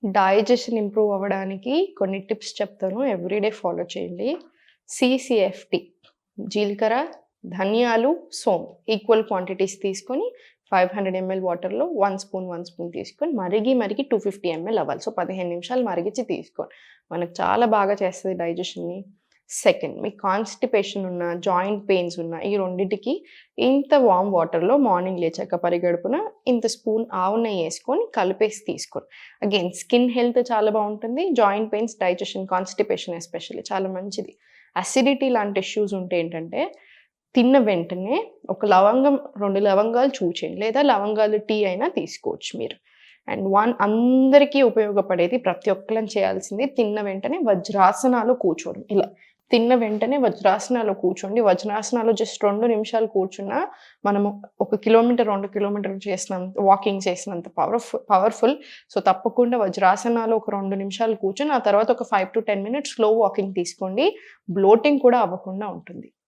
Digestion improve అవ్వడానికి కొన్ని tips చెప్తాను. ఎవ్రీడే ఫాలో చేయండి. సీసీఎఫ్టీ జీలకర్ర, ధనియాలు, సోంపు ఈక్వల్ క్వాంటిటీస్ తీసుకొని 500 ఎంఎల్ వాటర్‌లో 1 స్పూన్, 1 స్పూన్ తీసుకొని మరిగి 250 ఎంఎల్ అవ్వాలి. సో, 15 నిమిషాలు మరిగించి తీసుకోండి. మనకు చాలా బాగా చేస్తది డైజెషన్‌ని. సెకండ్, మీకు కాన్‌స్టిపేషన్ ఉన్న, జాయింట్ పెయిన్స్ ఉన్న ఈ రెండిటికి ఇంత వార్మ్ వాటర్‌లో మార్నింగ్ లేచాక పరిగడుపున ఇంత స్పూన్ ఆవు నెయ్యేసుకొని కలిపేసి తీసుకోండి. అగైన్ స్కిన్ హెల్త్ చాలా బావుంటుంది. Joint pains, digestion, constipation especially చాలా మంచిది. అసిడిటీ లాంటి ఇష్యూస్ ఉంటే ఏంటంటే, తిన్న వెంటనే ఒక లవంగం, 2 లవంగాలు చూచేయండి. లేదా లవంగాలు టీ అయినా తీసుకోవచ్చు మీరు. అండ్ అందరికీ ఉపయోగపడేది, ప్రతి ఒక్కళ్ళం చేయాల్సింది, తిన్న వెంటనే వజ్రాసనాలో కూర్చోవడం. ఇలా తిన్న వెంటనే వజ్రాసనాలో కూర్చోండి. వజ్రాసనాలో జస్ట్ 2 నిమిషాలు కూర్చున్నా మనము 1 కిలోమీటర్, 2 కిలోమీటర్లు చేసినంత వాకింగ్ చేసినంత పవర్‌ఫుల్. సో, తప్పకుండా వజ్రాసనాలో ఒక 2 నిమిషాలు కూర్చొని, ఆ తర్వాత ఒక 5-10 మినిట్స్ స్లో వాకింగ్ తీసుకోండి. బ్లోటింగ్ కూడా అవ్వకుండా ఉంటుంది.